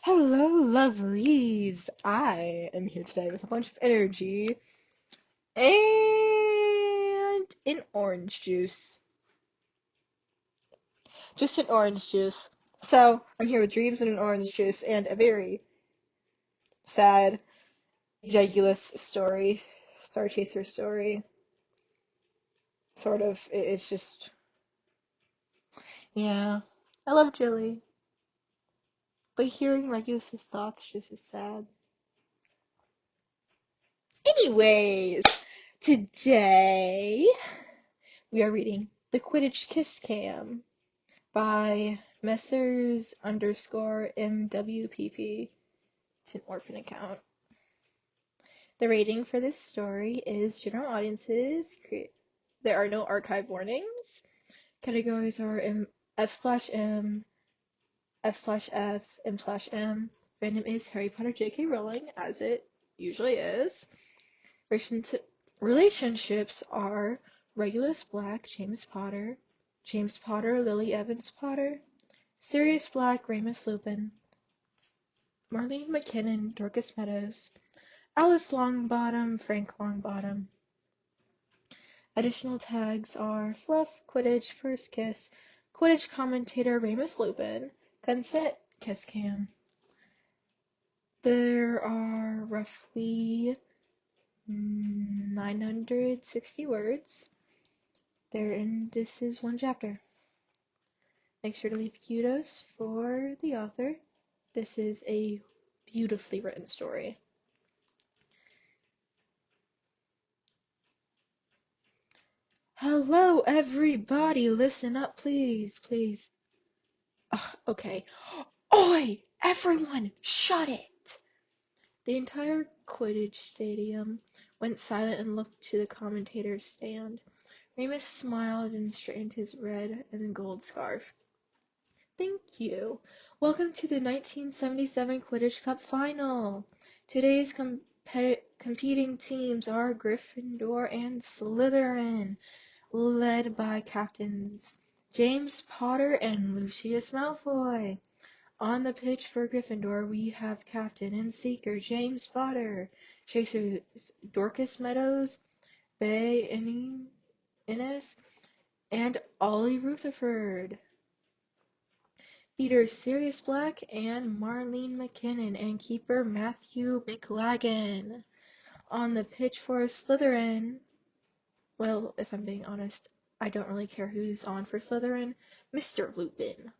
Hello, lovelies! I am here today with a bunch of energy and an orange juice. Just an orange juice. So, I'm here with dreams and an orange juice and a very sad, ridiculous story. Star Chaser story. Sort of. It's just, yeah. I love Jilly, but hearing Regulus's thoughts just is sad. Anyways, today we are reading The Quidditch Kiss Cam by Messrs underscore MWPP. It's an orphan account. The rating for this story is general audiences. There are no archive warnings. Categories are F/M, F/F, M/M. Random is Harry Potter J.K. Rowling, as it usually is. Relationships are Regulus Black, James Potter, Lily Evans Potter, Sirius Black, Remus Lupin, Marlene McKinnon, Dorcas Meadows, Alice Longbottom, Frank Longbottom. Additional tags are Fluff, Quidditch, First Kiss, Quidditch commentator Remus Lupin, Consent, Kiss Cam. There are roughly 960 words. This is one chapter. Make sure to leave kudos for the author. This is a beautifully written story. Hello, everybody. Listen up, please, please. Okay. Oi! Everyone, shut it! The entire Quidditch stadium went silent and looked to the commentator's stand. Remus smiled and straightened his red and gold scarf. Thank you. Welcome to the 1977 Quidditch Cup Final. Today's competing teams are Gryffindor and Slytherin, led by captains James Potter and Lucius Malfoy. On the pitch for Gryffindor, we have captain and seeker James Potter, chasers Dorcas Meadows, Bay Innes, and Ollie Rutherford. Beaters Sirius Black and Marlene McKinnon, and keeper Matthew McLagan. On the pitch for Slytherin, well, if I'm being honest, I don't really care who's on for Slytherin, Mr. Lupin.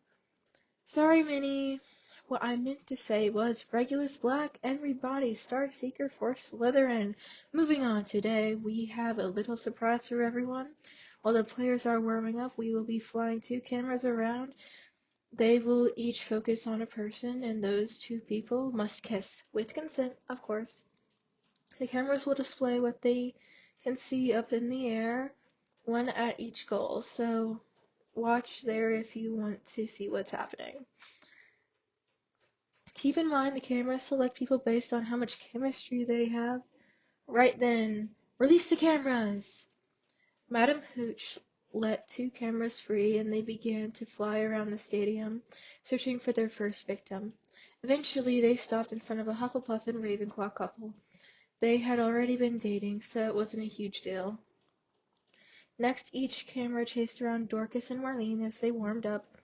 Sorry, Minnie. What I meant to say was Regulus Black, everybody, Star Seeker for Slytherin. Moving on, today we have a little surprise for everyone. While the players are warming up, we will be flying 2 cameras around. They will each focus on a person, and those 2 people must kiss, with consent, of course. The cameras will display what they can see up in the air, one at each goal, so watch there if you want to see what's happening. Keep in mind the cameras select people based on how much chemistry they have. Right then, release the cameras! Madam Hooch let 2 cameras free, and they began to fly around the stadium, searching for their first victim. Eventually, they stopped in front of a Hufflepuff and Ravenclaw couple. They had already been dating, so it wasn't a huge deal. Next, each camera chased around Dorcas and Marlene as they warmed up.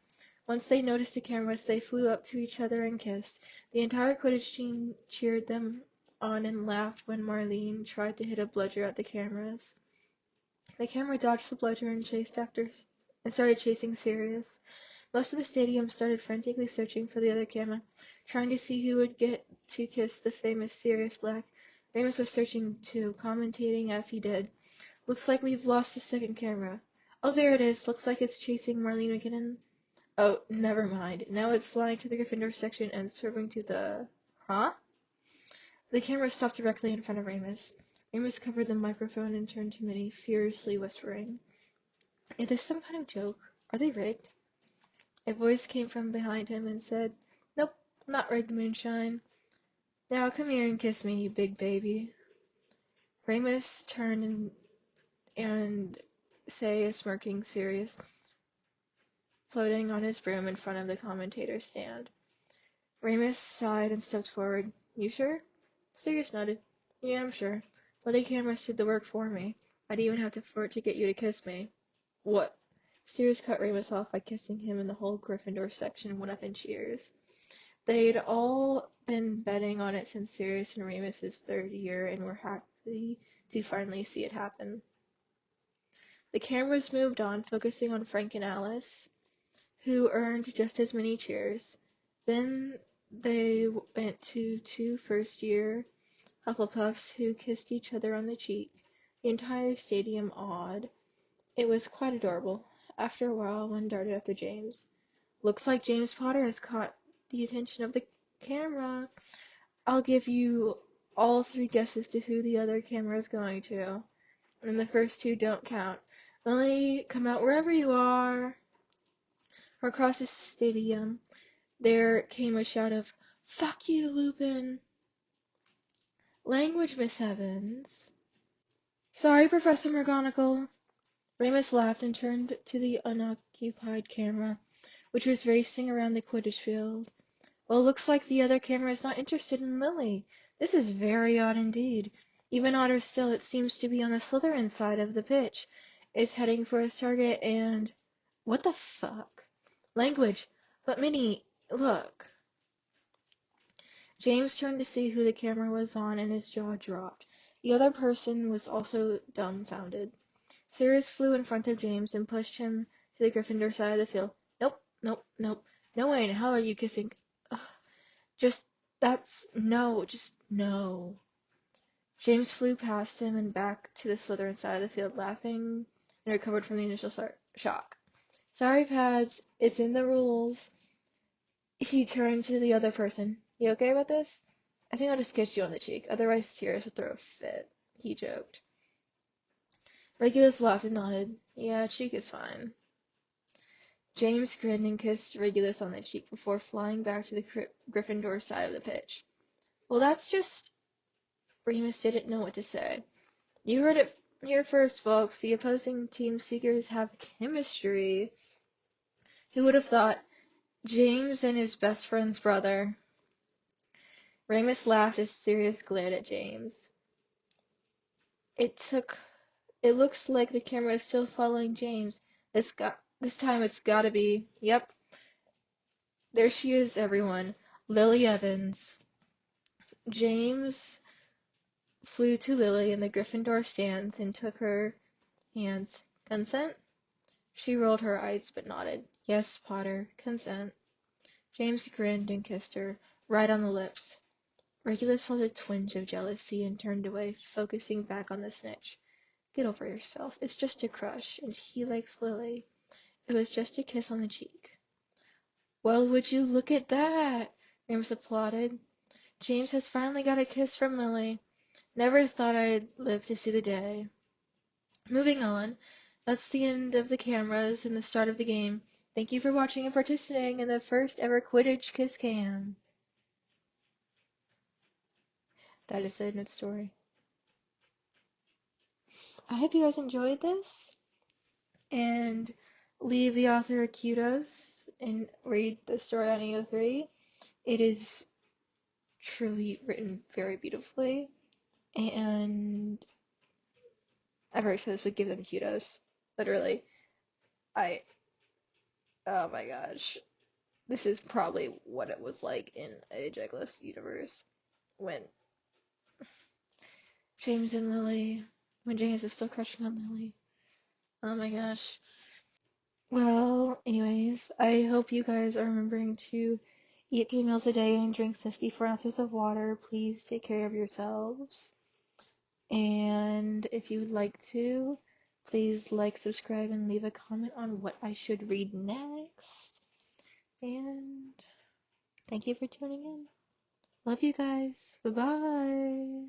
Once they noticed the cameras, they flew up to each other and kissed. The entire Quidditch team cheered them on and laughed when Marlene tried to hit a bludger at the cameras. The camera dodged the bludger and started chasing Sirius. Most of the stadium started frantically searching for the other camera, trying to see who would get to kiss the famous Sirius Black. Remus was searching too, commentating as he did. Looks like we've lost the second camera. Oh, there it is. Looks like it's chasing Marlene McKinnon. Oh, never mind. Now it's flying to the Gryffindor section and swerving to the... Huh? The camera stopped directly in front of Remus. Remus covered the microphone and turned to Minnie, furiously whispering, "Is this some kind of joke? Are they rigged?" A voice came from behind him and said, "Nope, not rigged, Moonshine. Now come here and kiss me, you big baby." Remus turned and say a smirking Sirius floating on his broom in front of the commentator's stand. Ramus sighed and stepped forward. You sure? Sirius nodded. Yeah, I'm sure. Bloody cameras did the work for me. I'd even have to get you to kiss me. What? Sirius cut Ramus off by kissing him, and the whole Gryffindor section went up in cheers. They'd all been betting on it since Sirius and Remus's third year, and were happy to finally see it happen. The cameras moved on, focusing on Frank and Alice, who earned just as many cheers. Then they went to two first-year Hufflepuffs who kissed each other on the cheek. The entire stadium awed. It was quite adorable. After a while, one darted up to James. Looks like James Potter has caught the attention of the camera. I'll give you all three guesses to who the other camera is going to. And the first two don't count. Lily, come out wherever you are. From across the stadium, there came a shout of, Fuck you, Lupin! Language, Miss Evans. Sorry, Professor McGonagall. Remus laughed and turned to the unoccupied camera, which was racing around the Quidditch field. Well, looks like the other camera is not interested in Lily. This is very odd indeed. Even odder still, it seems to be on the Slytherin side of the pitch. It's heading for its target and... What the fuck? Language. But Minnie, look. James turned to see who the camera was on, and his jaw dropped. The other person was also dumbfounded. Sirius flew in front of James and pushed him to the Gryffindor side of the field. Nope, nope, nope. No way in hell are you kissing... Ugh. Just no. James flew past him and back to the Slytherin side of the field, laughing, and recovered from the initial shock. Sorry, Pads, it's in the rules. He turned to the other person. You okay with this? I think I'll just kiss you on the cheek, otherwise Sirius would throw a fit, he joked. Regulus laughed and nodded. Yeah, cheek is fine. James grinned and kissed Regulus on the cheek before flying back to the Gryffindor side of the pitch. Well, that's just... Remus didn't know what to say. You heard it here first, folks. The opposing team seekers have chemistry. Who would have thought? James and his best friend's brother. Remus laughed as Sirius glared at James. It looks like the camera is still following James. This time it's gotta be. Yep. There she is, everyone. Lily Evans. James flew to Lily in the Gryffindor stands and took her hands. Consent? She rolled her eyes but nodded. Yes, Potter, consent. James grinned and kissed her, right on the lips. Regulus felt a twinge of jealousy and turned away, focusing back on the snitch. Get over yourself. It's just a crush, and he likes Lily. It was just a kiss on the cheek. Well, would you look at that? Remus applauded. James has finally got a kiss from Lily. Never thought I'd live to see the day. Moving on. That's the end of the cameras and the start of the game. Thank you for watching and participating in the first ever Quidditch Kiss Cam. That is the end of the story. I hope you guys enjoyed this, and leave the author a kudos and read the story on AO3. It is truly written very beautifully, and I've already said this would give them kudos. Literally. Oh my gosh. This is probably what it was like in a Jegless universe when when James is still crushing on Lily. Oh my gosh. Well, anyways, I hope you guys are remembering to eat 3 meals a day and drink 64 ounces of water. Please take care of yourselves. And if you would like to, please like, subscribe, and leave a comment on what I should read next. And thank you for tuning in. Love you guys. Bye-bye.